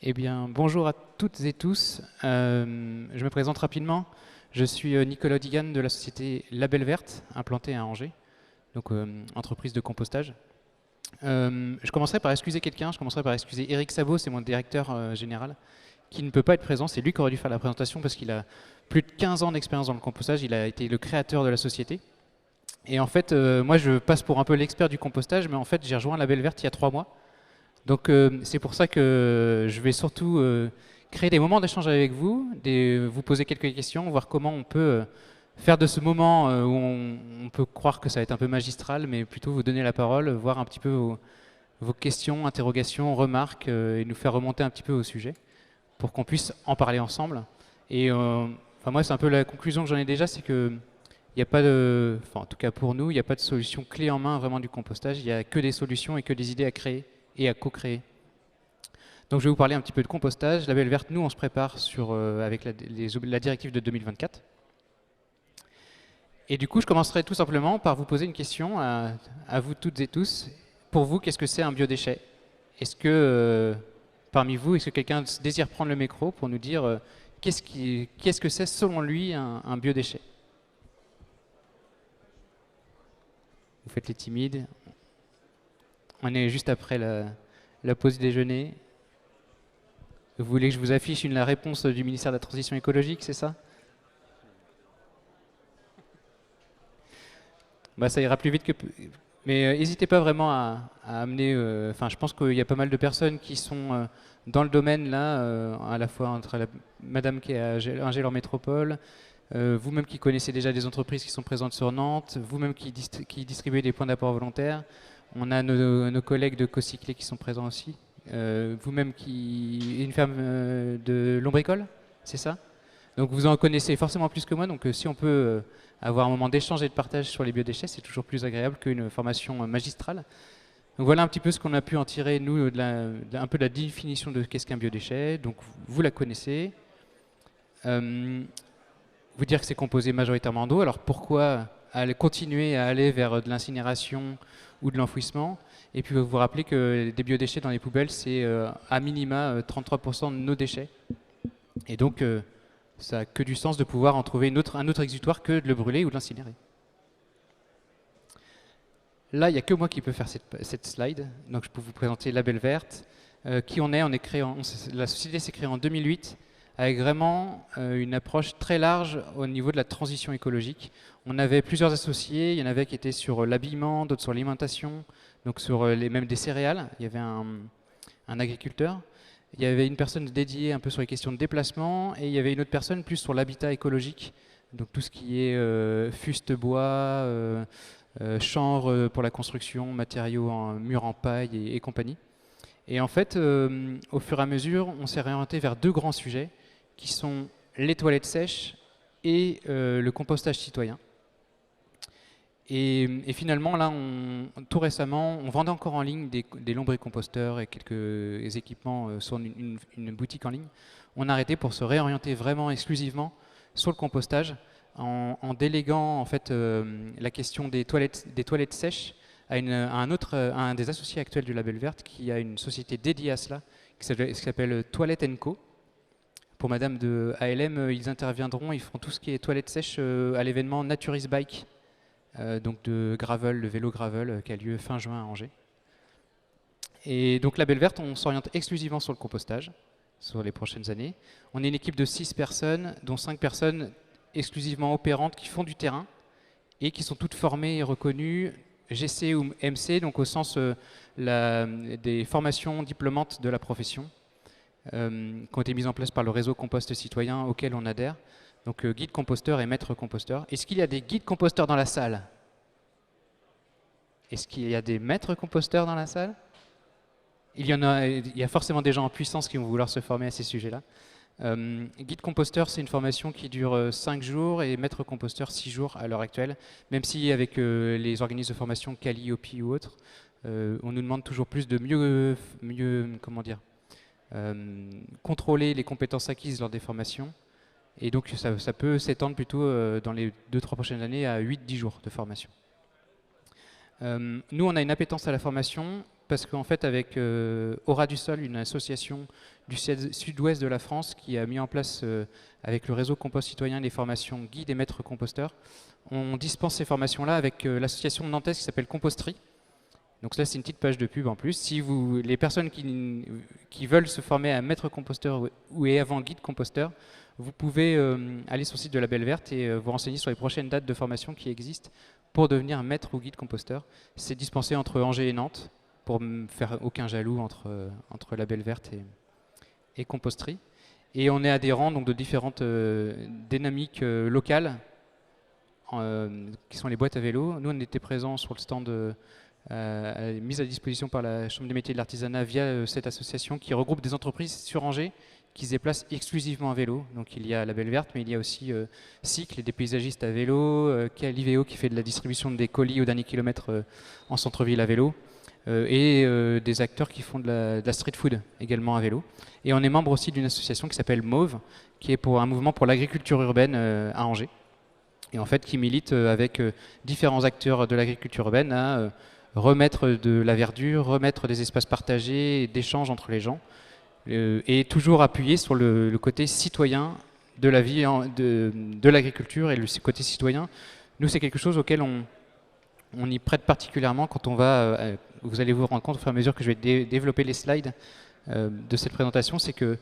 Eh bien, bonjour à toutes et tous. Je me présente rapidement. Je suis Nicolas Digan de la société Label Verte, implantée à Angers, donc entreprise de compostage. Je commencerai par excuser quelqu'un. Je commencerai par excuser Eric Sabot, c'est mon directeur général, qui ne peut pas être présent. C'est lui qui aurait dû faire la présentation parce qu'il a plus de 15 ans d'expérience dans le compostage. Il a été le créateur de la société. Et en fait, moi, je passe pour un peu l'expert du compostage, mais en fait, j'ai rejoint Label Verte il y a 3 mois. Donc c'est pour ça que je vais surtout créer des moments d'échange avec vous, vous poser quelques questions, voir comment on peut faire de ce moment où on peut croire que ça va être un peu magistral, mais plutôt vous donner la parole, voir un petit peu vos questions, interrogations, remarques et nous faire remonter un petit peu au sujet pour qu'on puisse en parler ensemble. Et enfin, moi, c'est un peu la conclusion que j'en ai déjà, c'est que il n'y a pas de, enfin, en tout cas pour nous, il n'y a pas de solution clé en main vraiment du compostage. Il n'y a que des solutions et que des idées à créer et à co-créer. Donc je vais vous parler un petit peu de compostage. Label Verte, nous, on se prépare avec la directive de 2024. Et du coup, je commencerai tout simplement par vous poser une question à vous toutes et tous. Pour vous, qu'est-ce que c'est un biodéchet? Est-ce que, parmi vous, est-ce que quelqu'un désire prendre le micro pour nous dire qu'est-ce que c'est selon lui un biodéchet? Vous faites les timides. On est juste après la pause déjeuner. Vous voulez que je vous affiche la réponse du ministère de la Transition écologique, c'est ça? Bah, ça ira plus vite que... Mais n'hésitez pas vraiment à amener... Enfin, je pense qu'il y a pas mal de personnes qui sont dans le domaine là, à la fois entre madame qui est à Angers en métropole, vous-même qui connaissez déjà des entreprises qui sont présentes sur Nantes, vous-même qui distribuez des points d'apport volontaires. On a nos collègues de Cocyclé qui sont présents aussi. Vous-même qui... Une ferme de lombricole, c'est ça? Donc vous en connaissez forcément plus que moi, donc si on peut avoir un moment d'échange et de partage sur les biodéchets, c'est toujours plus agréable qu'une formation magistrale. Donc voilà un petit peu ce qu'on a pu en tirer, nous, un peu de la définition de qu'est-ce qu'un biodéchet. Donc vous la connaissez. Vous dire que c'est composé majoritairement d'eau. Alors pourquoi continuer à aller vers de l'incinération ou de l'enfouissement? Et puis vous rappeler que des biodéchets dans les poubelles, c'est à minima 33% de nos déchets. Et donc ça n'a que du sens de pouvoir en trouver un autre exutoire que de le brûler ou de l'incinérer. Là, il n'y a que moi qui peux faire cette slide. Donc je peux vous présenter Label Verte. Qui on est? La société s'est créée en 2008 avec vraiment une approche très large au niveau de la transition écologique. On avait plusieurs associés, il y en avait qui étaient sur l'habillement, d'autres sur l'alimentation, donc sur même des céréales. Il y avait un agriculteur. Il y avait une personne dédiée un peu sur les questions de déplacement et il y avait une autre personne plus sur l'habitat écologique, donc tout ce qui est fuste bois, chanvre pour la construction, matériaux murs en paille et compagnie. Et en fait, au fur et à mesure, on s'est réorienté vers deux grands sujets qui sont les toilettes sèches et le compostage citoyen. Et finalement, là, tout récemment, on vendait encore en ligne des lombricomposteurs et quelques équipements sur une boutique en ligne. On a arrêté pour se réorienter vraiment exclusivement sur le compostage en déléguant en fait la question des toilettes sèches à un des associés actuels du Label Verte qui a une société dédiée à cela qui s'appelle Toilette Co. Pour Madame de ALM, ils interviendront, ils feront tout ce qui est toilettes sèches à l'événement Naturis Bike. Donc de gravel, le vélo gravel qui a lieu fin juin à Angers. Et donc Label Verte, on s'oriente exclusivement sur le compostage sur les prochaines années. On est une équipe de 6 personnes, dont 5 personnes exclusivement opérantes qui font du terrain et qui sont toutes formées et reconnues GC ou MC, donc au sens des formations diplômantes de la profession, qui ont été mises en place par le réseau Compost Citoyen auquel on adhère. Donc guide composteur et maître composteur. Est-ce qu'il y a des guides composteurs dans la salle? Est-ce qu'il y a des maîtres composteurs dans la salle? Il y a forcément des gens en puissance qui vont vouloir se former à ces sujets-là. Guide composteur, c'est une formation qui dure 5 jours et maître composteur 6 jours à l'heure actuelle. Même si avec les organismes de formation Cali, OPI ou autres, on nous demande toujours plus de mieux comment dire, contrôler les compétences acquises lors des formations. Et donc ça peut s'étendre plutôt dans les 2-3 prochaines années à 8-10 jours de formation. Nous, on a une appétence à la formation parce qu'en fait, avec Au ras du sol, une association du sud-ouest de la France qui a mis en place, avec le réseau Compost Citoyen, des formations guides et maîtres composteurs, on dispense ces formations-là avec l'association nantaise qui s'appelle Composterie. Donc là, c'est une petite page de pub en plus. Si les personnes qui veulent se former à maître composteur ou et avant guide composteur, vous pouvez aller sur le site de la Belle Verte et vous renseigner sur les prochaines dates de formation qui existent pour devenir maître ou guide composteur. C'est dispensé entre Angers et Nantes pour ne faire aucun jaloux entre la Belle Verte et Composterie. Et on est adhérent donc, de différentes dynamiques locales qui sont les boîtes à vélo. Nous, on était présents sur le stand mise à disposition par la Chambre des métiers de l'artisanat via cette association qui regroupe des entreprises sur Angers qui se déplacent exclusivement à vélo. Donc il y a la Belle Verte, mais il y a aussi Cycle et des paysagistes à vélo, Liveo qui fait de la distribution des colis au dernier kilomètre en centre-ville à vélo, et des acteurs qui font de la street food également à vélo. Et on est membre aussi d'une association qui s'appelle Mauve, qui est pour un mouvement pour l'agriculture urbaine à Angers. Et en fait qui milite avec différents acteurs de l'agriculture urbaine à remettre de la verdure, remettre des espaces partagés, d'échanges entre les gens, et toujours appuyé sur le côté citoyen de la vie de l'agriculture. Et le côté citoyen, nous, c'est quelque chose auquel on y prête particulièrement quand on va, vous allez vous rendre compte au fur et à mesure que je vais développer les slides de cette présentation, c'est que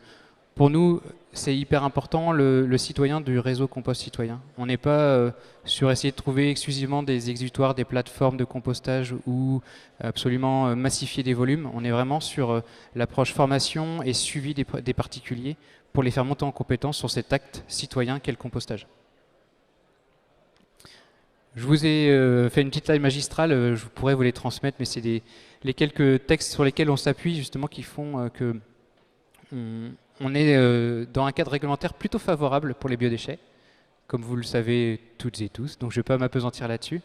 pour nous, c'est hyper important le citoyen du réseau Compost Citoyen. On n'est pas sur essayer de trouver exclusivement des exutoires, des plateformes de compostage ou absolument massifier des volumes. On est vraiment sur l'approche formation et suivi des particuliers pour les faire monter en compétence sur cet acte citoyen qu'est le compostage. Je vous ai fait une petite slide magistrale, je pourrais vous les transmettre, mais c'est les quelques textes sur lesquels on s'appuie justement qui font que on est dans un cadre réglementaire plutôt favorable pour les biodéchets, comme vous le savez toutes et tous, donc je ne vais pas m'appesantir là-dessus,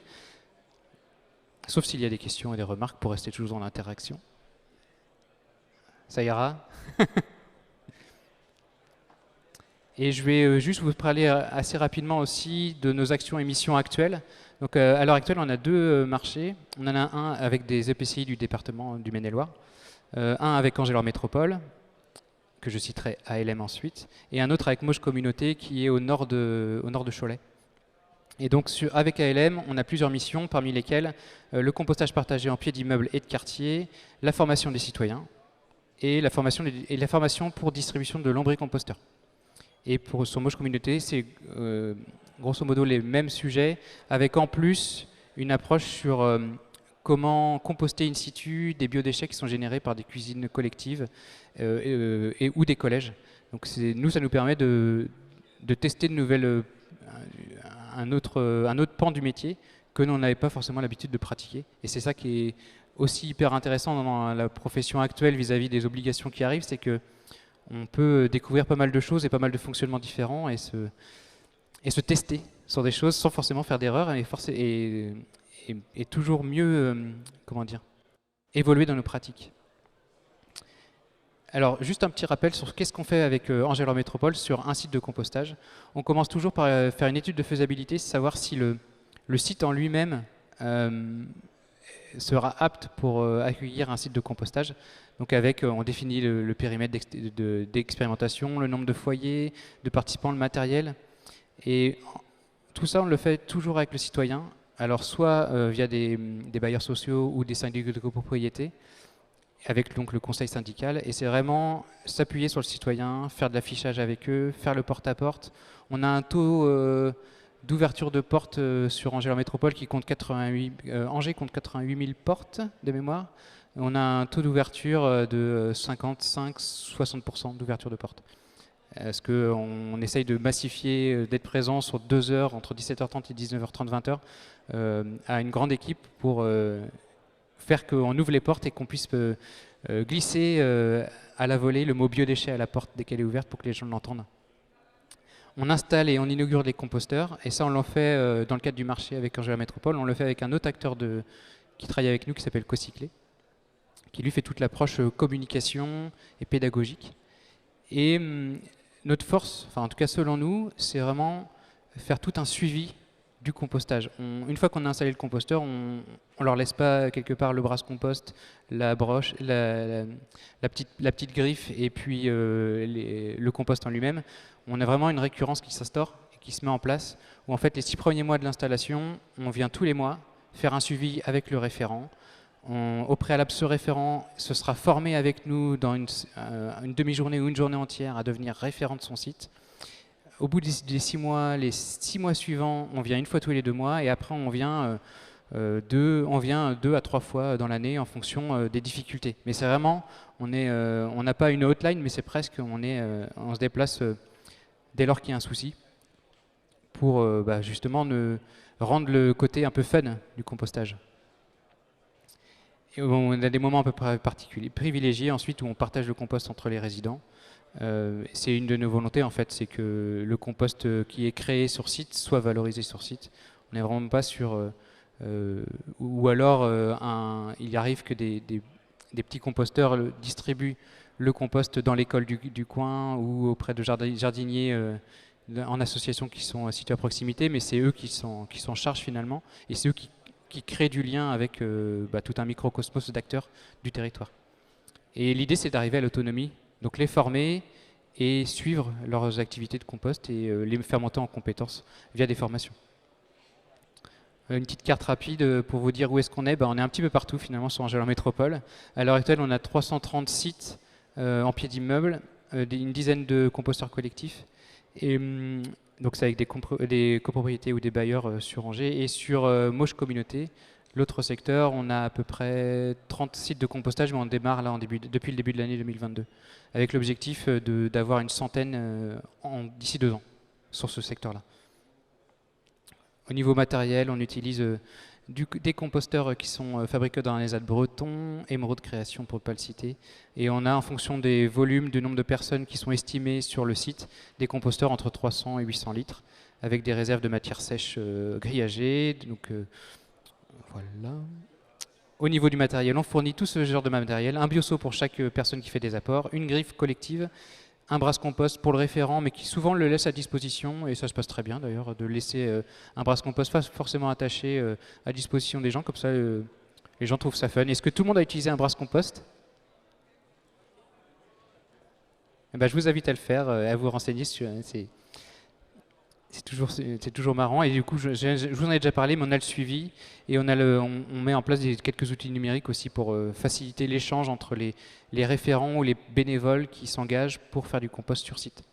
sauf s'il y a des questions et des remarques pour rester toujours dans l'interaction. Ça ira. Et je vais juste vous parler assez rapidement aussi de nos actions et missions actuelles. Donc à l'heure actuelle, on a deux marchés. On en a un avec des EPCI du département du Maine-et-Loire, un avec Angers Métropole, que je citerai ALM ensuite, et un autre avec Mauges Communauté qui est au nord de Cholet. Et donc avec ALM, on a plusieurs missions, parmi lesquelles le compostage partagé en pied d'immeuble et de quartier, la formation des citoyens et la formation pour distribution de lombricomposteurs. Et sur Mauges Communauté, c'est grosso modo les mêmes sujets, avec en plus une approche sur comment composter in situ des biodéchets qui sont générés par des cuisines collectives ou des collèges. Donc nous, ça nous permet de tester un autre pan du métier que nous n'avait pas forcément l'habitude de pratiquer. Et c'est ça qui est aussi hyper intéressant dans la profession actuelle vis-à-vis des obligations qui arrivent, c'est que on peut découvrir pas mal de choses et pas mal de fonctionnements différents et se tester sur des choses sans forcément faire d'erreurs et toujours mieux, évoluer dans nos pratiques. Alors, juste un petit rappel sur qu'est-ce qu'on fait avec Angers Métropole sur un site de compostage. On commence toujours par faire une étude de faisabilité, savoir si le site en lui-même sera apte pour accueillir un site de compostage. Donc on définit le périmètre d'expérimentation, le nombre de foyers, de participants, le matériel. Et tout ça, on le fait toujours avec le citoyen. Alors soit via des bailleurs sociaux ou des syndicats de copropriété, avec donc le conseil syndical. Et c'est vraiment s'appuyer sur le citoyen, faire de l'affichage avec eux, faire le porte-à-porte. On a un taux d'ouverture de portes sur Angers Métropole qui compte 88... Angers compte 88 000 portes de mémoire. On a un taux d'ouverture de 55-60% d'ouverture de portes. Parce qu'on essaye de massifier, d'être présent sur 2 heures, entre 17h30 et 19h30, 20h, à une grande équipe pour faire qu'on ouvre les portes et qu'on puisse glisser à la volée le mot biodéchet à la porte dès qu'elle est ouverte pour que les gens l'entendent. On installe et on inaugure des composteurs, et ça on l'en fait dans le cadre du marché avec Angers Métropole. On le fait avec un autre acteur qui travaille avec nous qui s'appelle Cocyclé, qui lui fait toute l'approche communication et pédagogique. Et notre force, enfin en tout cas selon nous, c'est vraiment faire tout un suivi du compostage. Une fois qu'on a installé le composteur, on ne leur laisse pas quelque part le brasse-compost, la broche, la petite griffe et puis le compost en lui-même. On a vraiment une récurrence qui s'instaure et qui se met en place, où en fait les 6 premiers mois de l'installation, on vient tous les mois faire un suivi avec le référent. Au préalable, ce référent se sera formé avec nous dans une demi-journée ou une journée entière à devenir référent de son site. Au bout des 6 mois, les 6 mois suivants, on vient une fois tous les 2 mois et après on vient 2 à 3 fois dans l'année en fonction des difficultés. Mais c'est vraiment, on n'a pas une hotline, mais c'est presque, on se déplace dès lors qu'il y a un souci pour justement rendre le côté un peu fun du compostage. Et on a des moments un peu particuliers, privilégiés ensuite où on partage le compost entre les résidents. C'est une de nos volontés en fait, c'est que le compost qui est créé sur site soit valorisé sur site. On n'est vraiment pas sur... ou alors il arrive que des petits composteurs distribuent le compost dans l'école du coin ou auprès de jardiniers en association qui sont situés à proximité, mais c'est eux qui s'en chargent finalement et c'est eux qui créent du lien avec tout un microcosmos d'acteurs du territoire. Et l'idée c'est d'arriver à l'autonomie. Donc les former et suivre leurs activités de compost et les faire monter en compétences via des formations. Une petite carte rapide pour vous dire où est-ce qu'on est. On est un petit peu partout finalement sur Angers Métropole. À l'heure actuelle, on a 330 sites en pied d'immeuble, une dizaine de composteurs collectifs. Et, donc c'est avec des copropriétés ou des bailleurs sur Angers. Et sur Mauche Communauté, l'autre secteur, on a à peu près 30 sites de compostage, mais on démarre là depuis le début de l'année 2022, avec l'objectif d'avoir une centaine d'ici 2 ans sur ce secteur-là. Au niveau matériel, on utilise des composteurs qui sont fabriqués dans les Alpes bretons, Émeraude Création pour ne pas le citer, et on a en fonction des volumes, du nombre de personnes qui sont estimées sur le site, des composteurs entre 300 et 800 litres, avec des réserves de matières sèches grillagées, donc voilà. Au niveau du matériel, on fournit tout ce genre de matériel, un bioseau pour chaque personne qui fait des apports, une griffe collective, un brasse-compost pour le référent, mais qui souvent le laisse à disposition, et ça se passe très bien d'ailleurs, de laisser un brasse-compost forcément attaché à disposition des gens, comme ça les gens trouvent ça fun. Est-ce que tout le monde a utilisé un brasse-compost ? Je vous invite à le faire, à vous renseigner. C'est toujours marrant et du coup je vous en ai déjà parlé, mais on a le suivi et on met en place quelques outils numériques aussi pour faciliter l'échange entre les référents ou les bénévoles qui s'engagent pour faire du compost sur site.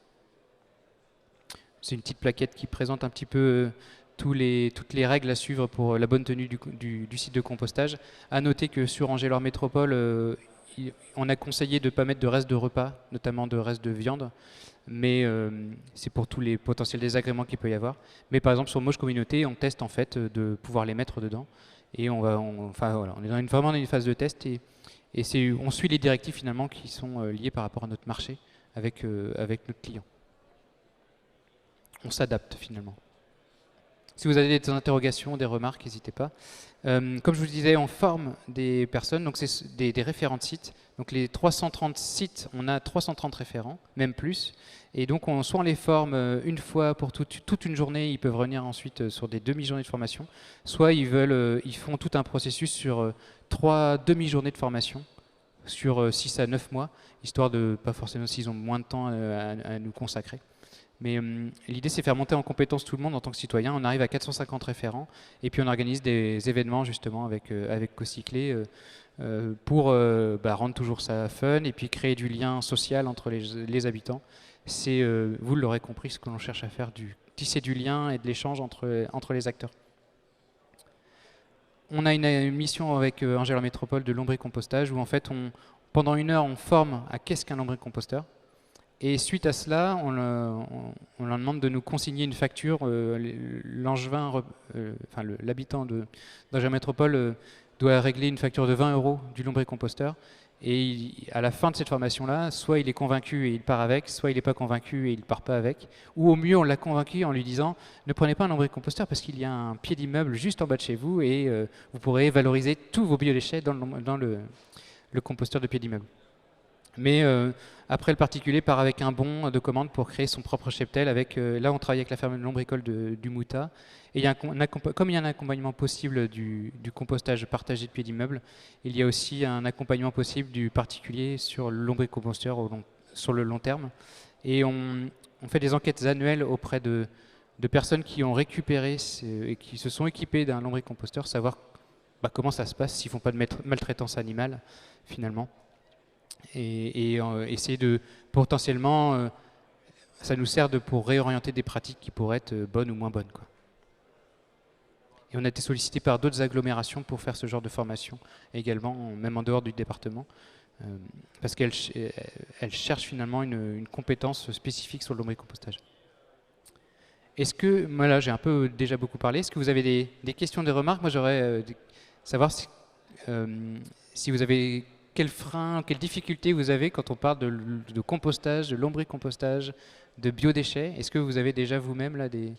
C'est une petite plaquette qui présente un petit peu toutes les règles à suivre pour la bonne tenue du site de compostage. À noter que sur Angers Métropole, on a conseillé de ne pas mettre de restes de repas, notamment de restes de viande, mais c'est pour tous les potentiels désagréments qu'il peut y avoir. Mais par exemple sur Mauche Communauté, on teste en fait de pouvoir les mettre dedans, et on est vraiment dans une phase de test et on suit les directives finalement qui sont liées par rapport à notre marché avec notre client. On s'adapte finalement. Si vous avez des interrogations, des remarques, n'hésitez pas. Comme je vous disais, on forme des personnes, donc c'est des référents de sites. Donc les 330 sites, on a 330 référents, même plus. Et donc soit on les forme une fois pour toute une journée, ils peuvent revenir ensuite sur des demi-journées de formation, soit ils font tout un processus sur 3 demi-journées de formation, sur 6 à 9 mois, histoire de, pas forcément s'ils ont moins de temps à nous consacrer. Mais l'idée, c'est faire monter en compétence tout le monde en tant que citoyen. On arrive à 450 référents et puis on organise des événements justement avec Cocyclé pour rendre toujours ça fun et puis créer du lien social entre les habitants. C'est, vous l'aurez compris, ce que l'on cherche à faire, tisser du lien et de l'échange entre les acteurs. On a une mission avec Angers Métropole de lombricompostage où en fait, pendant 1 heure, on forme à qu'est-ce qu'un lombricomposteur. Et suite à cela, on leur demande de nous consigner une facture. L'habitant d'Angers Métropole doit régler une facture de 20 € du lombricomposteur. Et à la fin de cette formation-là, soit il est convaincu et il part avec, soit il n'est pas convaincu et il ne part pas avec. Ou au mieux, on l'a convaincu en lui disant « Ne prenez pas un lombricomposteur parce qu'il y a un pied d'immeuble juste en bas de chez vous et vous pourrez valoriser tous vos biodéchets dans le composteur de pied d'immeuble. » Mais après, le particulier part avec un bon de commande pour créer son propre cheptel. Là, on travaille avec la ferme lombricole du Mouta. Et il y a comme il y a un accompagnement possible du compostage partagé de pieds d'immeuble, il y a aussi un accompagnement possible du particulier sur le lombricomposteur sur le long terme. Et on fait des enquêtes annuelles auprès de personnes qui ont récupéré et qui se sont équipées d'un lombricomposteur, savoir comment ça se passe, s'ils ne font pas de maltraitance animale, finalement. Et essayer de potentiellement, ça nous sert pour réorienter des pratiques qui pourraient être bonnes ou moins bonnes, quoi. Et on a été sollicité par d'autres agglomérations pour faire ce genre de formation également, même en dehors du département, parce qu'elles cherchent finalement une compétence spécifique sur le lombricompostage. Est-ce que, moi là j'ai un peu déjà beaucoup parlé, est-ce que vous avez des questions, des remarques? Moi j'aurais savoir si vous avez quels freins, quelles difficultés vous avez quand on parle de compostage, de lombricompostage, de biodéchets. Est-ce que vous avez déjà vous-même là des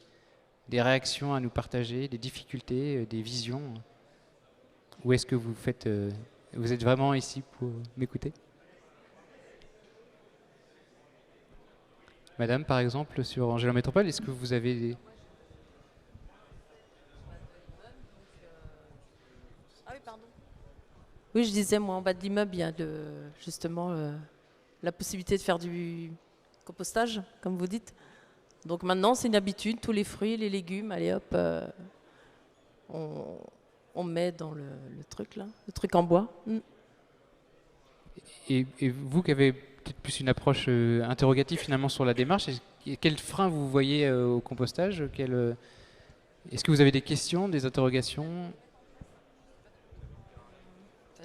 réactions à nous partager, des difficultés, des visions? Ou est-ce que vous êtes vraiment ici pour m'écouter? Madame, par exemple, sur Angela Métropole, est-ce que vous avez des... Ah oui, pardon. Oui, je disais, moi, en bas de l'immeuble, il y a justement la possibilité de faire du compostage, comme vous dites. Donc maintenant, c'est une habitude, tous les fruits, les légumes, allez hop, on met dans le truc là, le truc en bois. Et vous qui avez peut-être plus une approche interrogative finalement sur la démarche, quel frein vous voyez au compostage? Est-ce que vous avez des questions, des interrogations?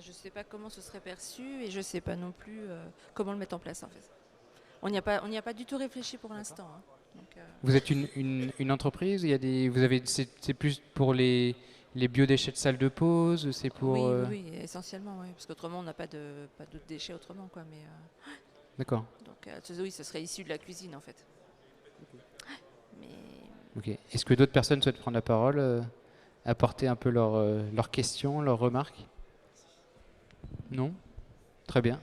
Je ne sais pas comment ce serait perçu et je ne sais pas non plus comment le mettre en place en fait. On n'y a pas du tout réfléchi pour l'instant. Hein. Vous êtes une entreprise? C'est plus pour les biodéchets de salle de pause? C'est pour oui, essentiellement, oui, parce qu'autrement on n'a pas d'autres déchets autrement quoi. Mais d'accord. donc oui, ce serait issu de la cuisine en fait. Mais ok. Est-ce que d'autres personnes souhaitent prendre la parole, apporter un peu leurs questions, leurs remarques? Non? Très bien.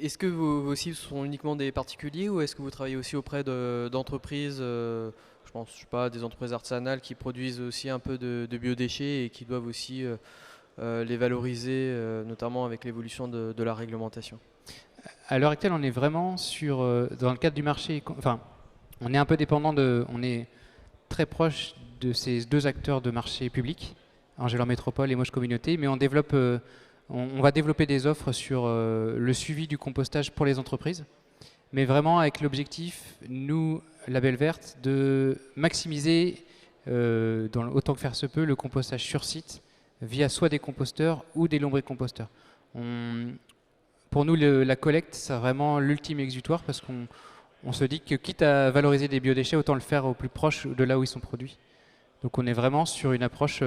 Est-ce que vos cibles sont uniquement des particuliers ou est-ce que vous travaillez aussi auprès d'entreprises, je pense, je sais pas, des entreprises artisanales qui produisent aussi un peu de biodéchets et qui doivent aussi les valoriser, notamment avec l'évolution de la réglementation? À l'heure actuelle, on est vraiment dans le cadre du marché, enfin, on est un peu dépendant on est très proche de ces deux acteurs de marché public, Angela Métropole et Moche Communauté, mais on va développer des offres sur le suivi du compostage pour les entreprises, mais vraiment avec l'objectif, nous, Label Verte, de maximiser, autant que faire se peut, le compostage sur site via soit des composteurs ou des lombricomposteurs. Pour nous, la collecte, c'est vraiment l'ultime exutoire parce qu'on se dit que quitte à valoriser des biodéchets, autant le faire au plus proche de là où ils sont produits. Donc on est vraiment sur une approche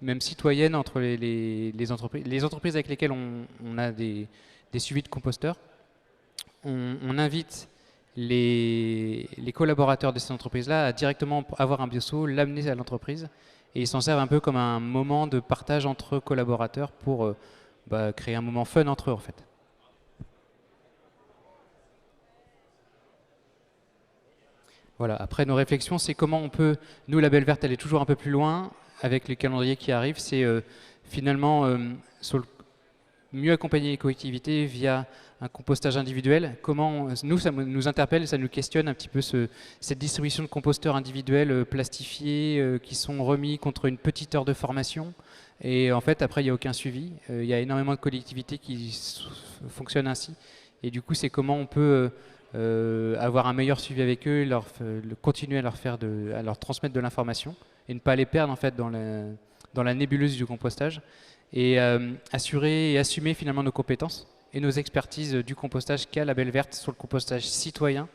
même citoyenne entre les entreprises. Les entreprises avec lesquelles on a des suivis de composteurs, on invite les collaborateurs de ces entreprises-là à directement avoir un bioseau, l'amener à l'entreprise, et ils s'en servent un peu comme un moment de partage entre collaborateurs pour créer un moment fun entre eux en fait. Voilà. Après nos réflexions, c'est comment on peut, nous Label Verte, aller toujours un peu plus loin avec les calendriers qui arrivent, c'est finalement mieux accompagner les collectivités via un compostage individuel. Comment nous, ça nous interpelle, ça nous questionne un petit peu cette distribution de composteurs individuels plastifiés qui sont remis contre une petite heure de formation. Et en fait, après, il n'y a aucun suivi. Il y a énormément de collectivités qui fonctionnent ainsi. Et du coup, c'est comment on peut avoir un meilleur suivi avec eux, continuer à leur transmettre de l'information et ne pas les perdre en fait dans la nébuleuse du compostage et assurer et assumer finalement nos compétences et nos expertises du compostage qu'a Label Verte sur le compostage citoyen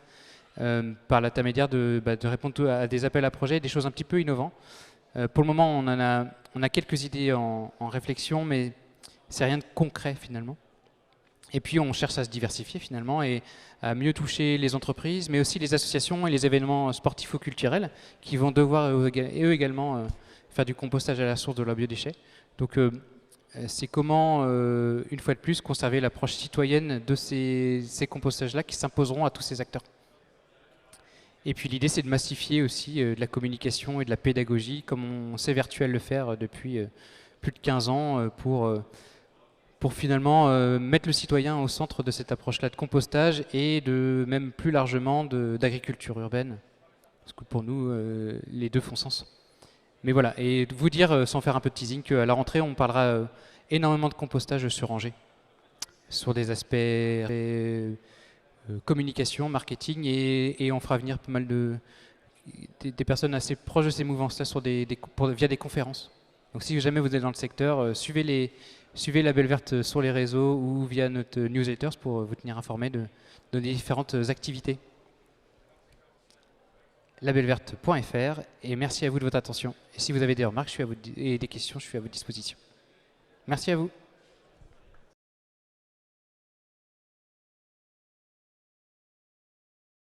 par l'intermédiaire de répondre à des appels à projets, des choses un petit peu innovantes. Pour le moment, on a quelques idées en réflexion, mais c'est rien de concret finalement. Et puis on cherche à se diversifier finalement et à mieux toucher les entreprises, mais aussi les associations et les événements sportifs ou culturels qui vont devoir eux également faire du compostage à la source de leurs biodéchets. Donc c'est comment, une fois de plus, conserver l'approche citoyenne de ces compostages-là qui s'imposeront à tous ces acteurs. Et puis l'idée, c'est de massifier aussi de la communication et de la pédagogie, comme on s'évertue à le faire depuis plus de 15 ans, pour finalement mettre le citoyen au centre de cette approche-là de compostage et de même plus largement d'agriculture urbaine. Parce que pour nous, les deux font sens. Mais voilà, et de vous dire, sans faire un peu de teasing, qu'à la rentrée, on parlera énormément de compostage sur Angers, sur des aspects communication, marketing, et on fera venir pas mal des personnes assez proches de ces mouvances-là via des conférences. Donc si jamais vous êtes dans le secteur, suivez la Belle Verte sur les réseaux ou via notre newsletters pour vous tenir informé de nos différentes activités. labelleverte.fr, et merci à vous de votre attention. Et si vous avez des remarques et des questions, je suis à votre disposition. Merci à vous.